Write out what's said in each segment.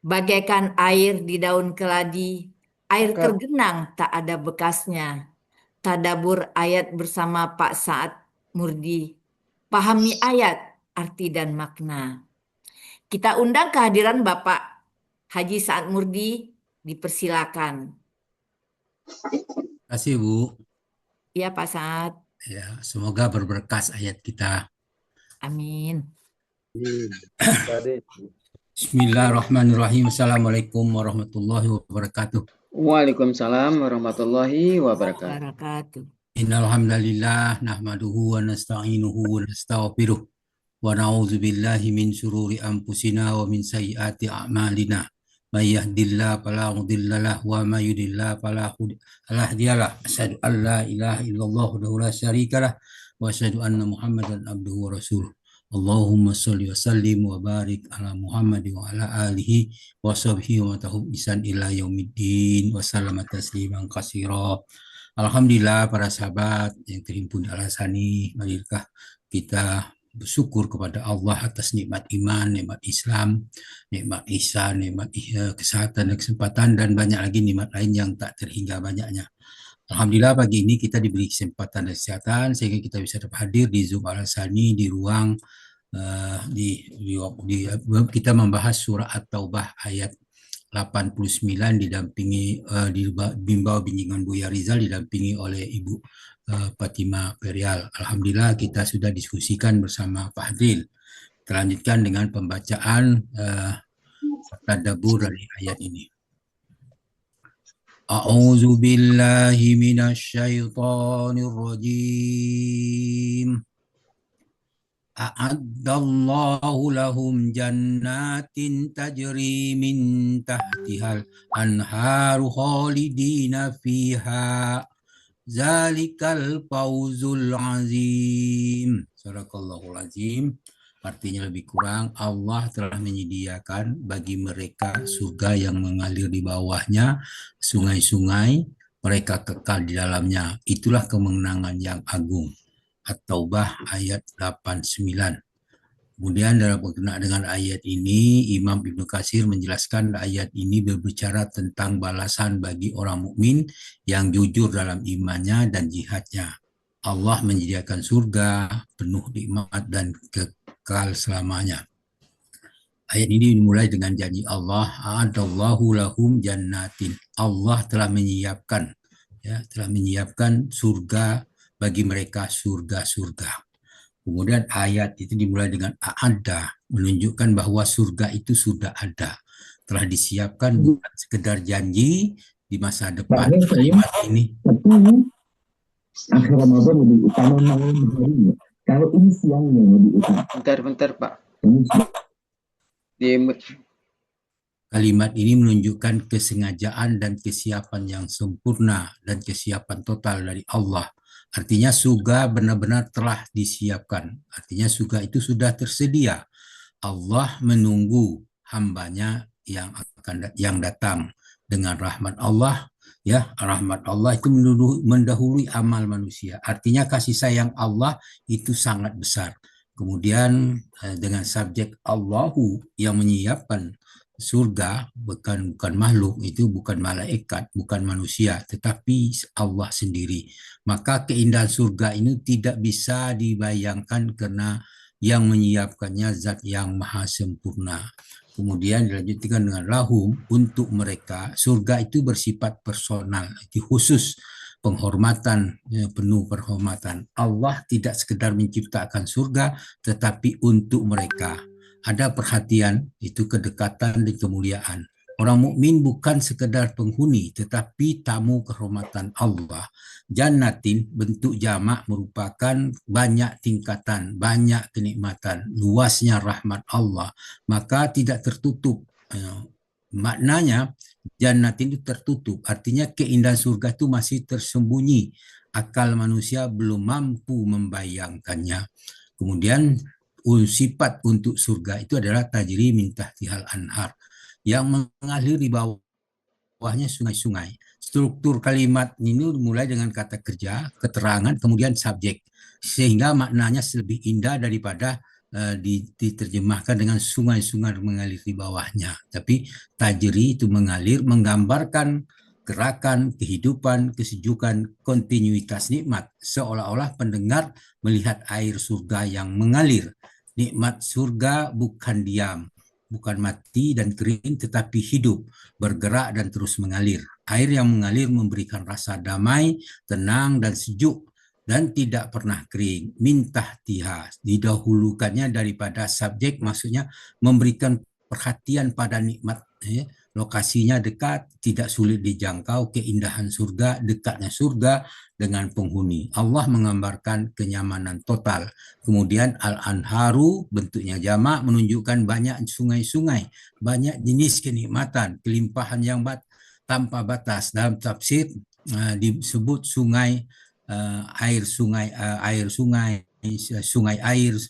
Bagaikan air di daun keladi, air Cakep. tergenang tak ada bekasnya. Tadabur ayat bersama Pak Saad Murdi. Pahami ayat, arti dan makna. Kita undang kehadiran Bapak Haji Saad Murdi, dipersilakan. Terima kasih Bu. Ya Pak Saad, Ya, semoga berberkas ayat kita. amin. Tadi. Bismillahirrahmanirrahim. Assalamualaikum warahmatullahi wabarakatuh. Waalaikumsalam warahmatullahi wabarakatuh. Barakatuh. Innal hamdalillah nahmaduhu wa nasta'inuhu wa nastaghfiruh wa na'udzu billahi min syururi anfusina wa min sayyiati a'malina. May yahdihillahu fala mudilla lahu wa may yudlil fala hadiyalah. Asyhadu an la ilaha illallah wahdahu la syarikalah wa asyhadu anna Muhammadan abduhu wa rasuluh. Allahumma sholli wa sallim wa barik ala Muhammad wa ala alihi wa sahbihi wa tahum isan ila yaumiddin wa sallama tasliman katsira. Alhamdulillah para sahabat yang terhimpun di Al-Hasani, marilah kita bersyukur kepada Allah atas nikmat iman, nikmat Islam, nikmat ihsan, nikmat kesehatan dan kesempatan, dan banyak lagi nikmat lain yang tak terhingga banyaknya. Alhamdulillah pagi ini kita diberi kesempatan dan kesehatan sehingga kita bisa hadir di Zoom Al-Hasani di ruang kita membahas surah At-Taubah ayat 89 didampingi di bimbau bimbingan Buya Rizal didampingi oleh Ibu Fatima Perial. Alhamdulillah kita sudah diskusikan bersama Pak Hadril. Kita lanjutkan dengan pembacaan tadabbur dari ayat ini. A'udzu billahi minasyaitonir rajim. A'addallahu lahum jannatin tajri min tahtihal anharu khalidina fiha zalikal fawzul azim. Sadaqallahul azim. Artinya lebih kurang, Allah telah menyediakan bagi mereka surga yang mengalir di bawahnya, sungai-sungai, mereka kekal di dalamnya. Itulah kemenangan yang agung. At-Taubah ayat 89. Kemudian dalam berkenaan dengan ayat ini, Imam Ibnu Katsir menjelaskan ayat ini berbicara tentang balasan bagi orang mukmin yang jujur dalam imannya dan jihadnya. Allah menyediakan surga penuh nikmat dan kekal selamanya. Ayat ini dimulai dengan janji Allah, a'adallahu lahum jannatin. Allah telah menyiapkan surga bagi mereka, surga-surga. Kemudian ayat itu dimulai dengan a'adda, menunjukkan bahwa surga itu sudah ada, telah disiapkan, bukan sekedar janji di masa depan. Kalimat ini akhir Ramadan lebih utama malam harinya. Kalau ini siangnya lebih utama. Bentar Pak. Kalimat ini menunjukkan kesengajaan dan kesiapan yang sempurna dan kesiapan total dari Allah. Artinya surga benar-benar telah disiapkan. Artinya surga itu sudah tersedia. Allah menunggu hambanya yang datang dengan rahmat Allah. Ya, rahmat Allah itu mendahului amal manusia. Artinya kasih sayang Allah itu sangat besar. Kemudian dengan subjek Allahu yang menyiapkan surga, bukan makhluk, itu bukan malaikat, bukan manusia, tetapi Allah sendiri. Maka keindahan surga ini tidak bisa dibayangkan karena yang menyiapkannya zat yang maha sempurna. Kemudian dilanjutkan dengan lahum, untuk mereka. Surga itu bersifat personal, itu khusus penghormatan, penuh penghormatan. Allah tidak sekedar menciptakan surga, tetapi untuk mereka. Ada perhatian, itu kedekatan dan kemuliaan. Orang mukmin bukan sekedar penghuni, tetapi tamu kehormatan Allah. Jannatin, bentuk jamak, merupakan banyak tingkatan, banyak kenikmatan, luasnya rahmat Allah. Maka tidak tertutup. Maknanya, jannatin itu tertutup. Artinya keindahan surga itu masih tersembunyi. Akal manusia belum mampu membayangkannya. Kemudian, sifat untuk surga itu adalah tajri min tahtihal anhar, yang mengalir di bawahnya sungai-sungai. Struktur kalimat ini mulai dengan kata kerja, keterangan, kemudian subjek, sehingga maknanya lebih indah daripada diterjemahkan dengan sungai-sungai mengalir di bawahnya. Tapi tajri itu mengalir, menggambarkan gerakan, kehidupan, kesejukan, kontinuitas nikmat. Seolah-olah pendengar melihat air surga yang mengalir. Nikmat surga bukan diam, bukan mati dan kering, tetapi hidup, bergerak dan terus mengalir. Air yang mengalir memberikan rasa damai, tenang dan sejuk, dan tidak pernah kering. Mintah tiha, didahulukannya daripada subjek, maksudnya memberikan perhatian pada nikmat. Lokasinya dekat, tidak sulit dijangkau, keindahan surga, dekatnya surga dengan penghuni. Allah menggambarkan kenyamanan total. Kemudian al-anharu, bentuknya jamak, menunjukkan banyak sungai-sungai, banyak jenis kenikmatan, kelimpahan yang tanpa batas. Dalam tafsir disebut sungai air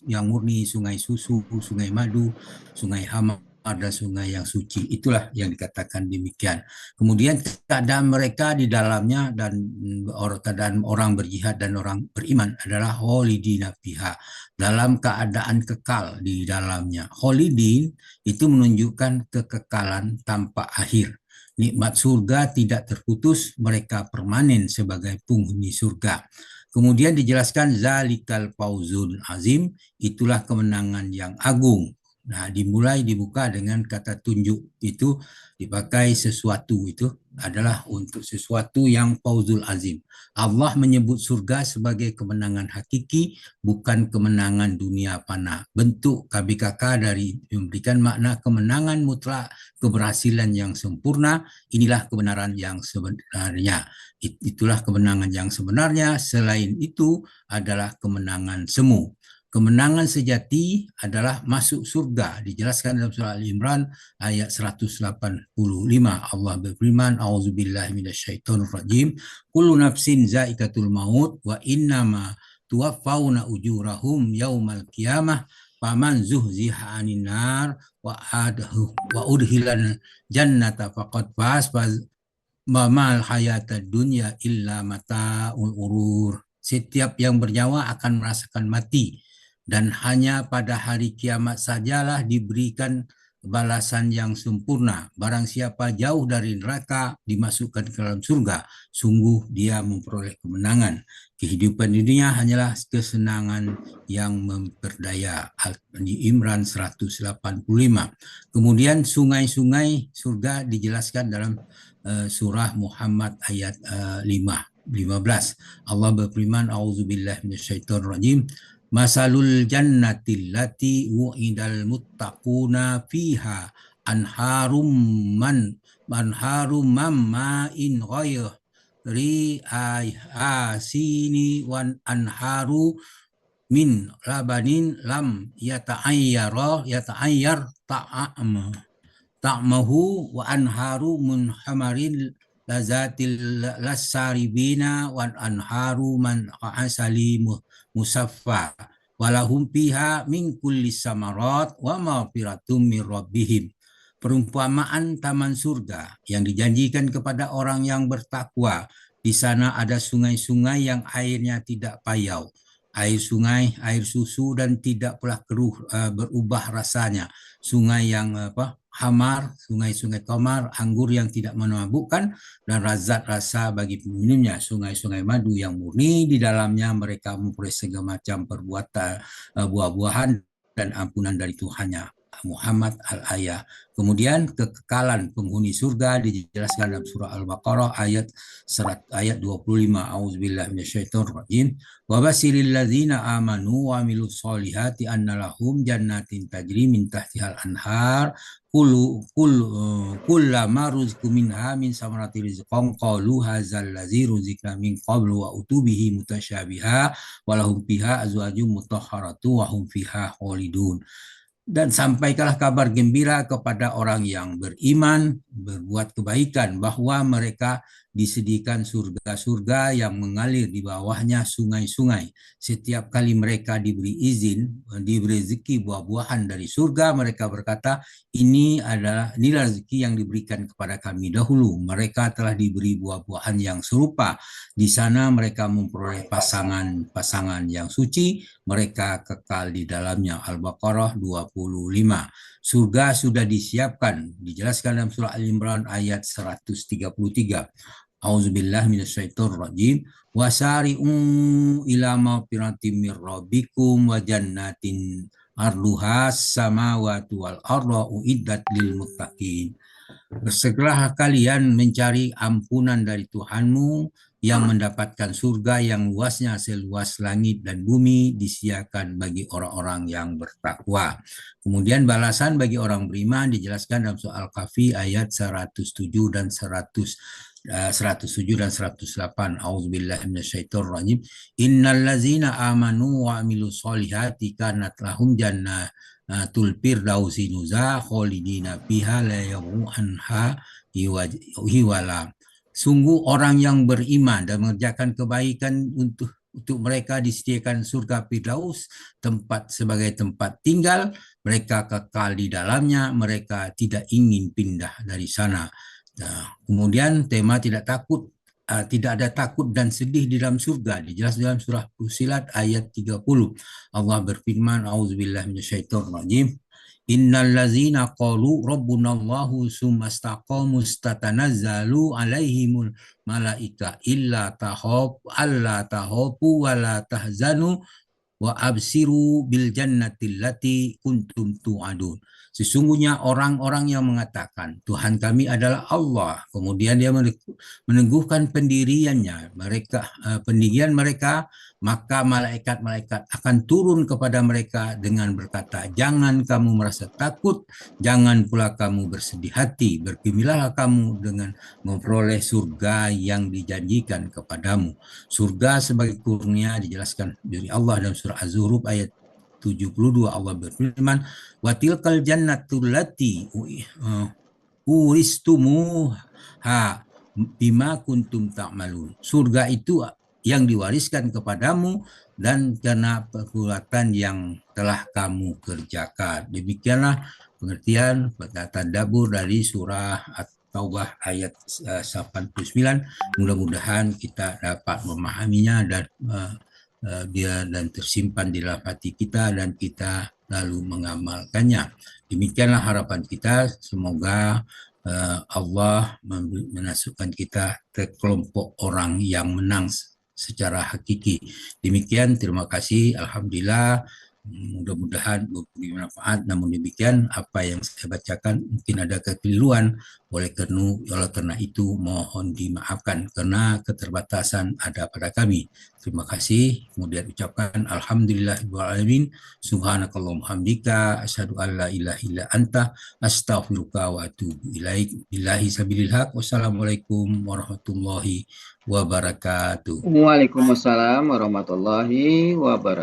yang murni, sungai susu, sungai madu, sungai hamar, dan sungai yang suci. Itulah yang dikatakan demikian. Kemudian keadaan mereka di dalamnya dan keadaan orang berjihad dan orang beriman adalah khalidina fiha, dalam keadaan kekal di dalamnya. Khalidin itu menunjukkan kekekalan tanpa akhir. Nikmat surga tidak terputus, mereka permanen sebagai penghuni surga. Kemudian dijelaskan zalikal fauzul azim, itulah kemenangan yang agung. Nah, dibuka dengan kata tunjuk, itu dipakai sesuatu, itu adalah untuk sesuatu yang fauzul azim. Allah menyebut surga sebagai kemenangan hakiki, bukan kemenangan dunia fana. Bentuk KBKK dari memberikan makna kemenangan mutlak, keberhasilan yang sempurna. Inilah kebenaran yang sebenarnya. Itulah kemenangan yang sebenarnya. Selain itu adalah kemenangan semu. Kemenangan sejati adalah masuk surga. Dijelaskan dalam surah Al-Imran ayat 185. Allah berfirman, A'udzubillahi minasyaitonirrajim. Kullu nafsin za'iqatul maut wa innama tuwaffawna ujurahum yaumal qiyamah faman zuhziha 'anil nar wa udkhilal jannata faqad faz wa mal hayatad dunya illa mata'ul ghurur. Setiap yang bernyawa akan merasakan mati, dan hanya pada hari kiamat sajalah diberikan balasan yang sempurna. Barang siapa jauh dari neraka dimasukkan ke dalam surga, sungguh dia memperoleh kemenangan. Kehidupan dunia hanyalah kesenangan yang memperdaya. Al-Imran 185. Kemudian sungai-sungai surga dijelaskan dalam surah Muhammad ayat 15. Allah berfirman, A'udzubillahi minasyaitonirrajim. Masalul jannati allati wu'idal muttaquna fiha anharum ma'in ghairi asini wan anharu min labanin lam yata'ayyar ta'mahu wa anharu mun hamarin lazatil lasaribina wan anharu man asali musaffa walahum fiha min kulli samarat wa maghfiratum mir rabbihim. Perumpamaan taman surga yang dijanjikan kepada orang yang bertakwa. Di sana ada sungai-sungai yang airnya tidak payau, air sungai, air susu, dan tidak pula keruh berubah rasanya. Sungai yang hamar, sungai-sungai tomar, anggur yang tidak memabukkan, dan lazat rasa bagi peminumnya. Sungai-sungai madu yang murni, di dalamnya mereka memperoleh segala macam perbuatan buah-buahan dan ampunan dari Tuhannya. Muhammad Al-Ayah. Kemudian kekekalan penghuni surga dijelaskan dalam surah Al-Baqarah ayat 25. A'udzubillahi minasyaitonirrajim. Wa basyiril ladzina amanu wa amilus solihati anna lahum jannatin tajri min tahtihal anhar kullama ruzqu minha min samarati rizqan qalu hadzal ladzi ruzqna min qablu wa utubihi mutasyabiha wa lahum fiha azwajum mutahharatu wa hum fiha khalidun. Dan sampaikanlah kabar gembira kepada orang yang beriman, berbuat kebaikan, bahwa mereka disediakan surga-surga yang mengalir di bawahnya sungai-sungai. Setiap kali mereka diberi izin, diberi rezeki buah-buahan dari surga, mereka berkata, inilah rezeki yang diberikan kepada kami dahulu. Mereka telah diberi buah-buahan yang serupa. Di sana mereka memperoleh pasangan-pasangan yang suci, mereka kekal di dalamnya. Al-Baqarah 25. Surga sudah disiapkan, dijelaskan dalam surah Al-Imran ayat 133. Auzubillahi minasyaitonirrajim. Wasari'u ila maghfiratin mir rabbikum wa jannatin arduha samawati wal ardu uiddat lil muttaqin. Bersegeralah kalian mencari ampunan dari Tuhanmu yang mendapatkan surga yang luasnya seluas langit dan bumi disediakan bagi orang-orang yang bertakwa. Kemudian balasan bagi orang beriman dijelaskan dalam surah Al-Kahfi ayat 107 dan 108. Auzubillahi minasyaitonirrajim. Innallazina amanu wa amilus solihati kanat lahum jannatul firdausi nuzula khalidina fiha la yabghuna anha hiwala. Sungguh orang yang beriman dan mengerjakan kebaikan untuk mereka disediakan surga Firdaus, tempat sebagai tempat tinggal, mereka kekal di dalamnya, mereka tidak ingin pindah dari sana. Nah, kemudian tema tidak ada takut dan sedih di dalam surga, dijelaskan dalam surah Fussilat ayat 30. Allah berfirman, auzubillahi minasyaitonirrajim. Innal ladzina qalu rabbunallahu tsumma istaqamu tatanazzalu alaihimul malaika illa tahafu wa la tahzanu wa absiru bil jannati allati kuntum tu'adun. Sesungguhnya orang-orang yang mengatakan Tuhan kami adalah Allah, kemudian dia meneguhkan pendirian mereka, maka malaikat-malaikat akan turun kepada mereka dengan berkata, jangan kamu merasa takut, jangan pula kamu bersedih hati, bergembiralah kamu dengan memperoleh surga yang dijanjikan kepadamu. Surga sebagai kurnia dijelaskan dari Allah dalam surah Az-Zukhruf ayat 72. Allah berfirman, wa tilkal jannatul lati uristumuha bima kuntum ta'malun. Surga itu yang diwariskan kepadamu dan karena perbuatan yang telah kamu kerjakan. Demikianlah pengertian tadabbur dari surah At-Taubah ayat 89. Mudah-mudahan kita dapat memahaminya dan dan tersimpan di dalam hati kita dan kita lalu mengamalkannya. Demikianlah harapan kita, semoga Allah memasukkan kita ke kelompok orang yang menang secara hakiki. Demikian, terima kasih, alhamdulillah. Mudah-mudahan bermanfaat. Namun demikian, apa yang saya bacakan mungkin ada kekeliruan. Oleh karena itu mohon dimaafkan karena keterbatasan ada pada kami. Terima kasih. Kemudian ucapkan alhamdulillahirrahmanirrahim. Subhanakallahumma hamdika asyhadu an la ilaha illa anta astaghfiruka wa atubu ilaik. Billahi sabilil haq. Wassalamualaikum warahmatullahi wabarakatuh. Waalaikumsalam warahmatullahi wabarakatuh.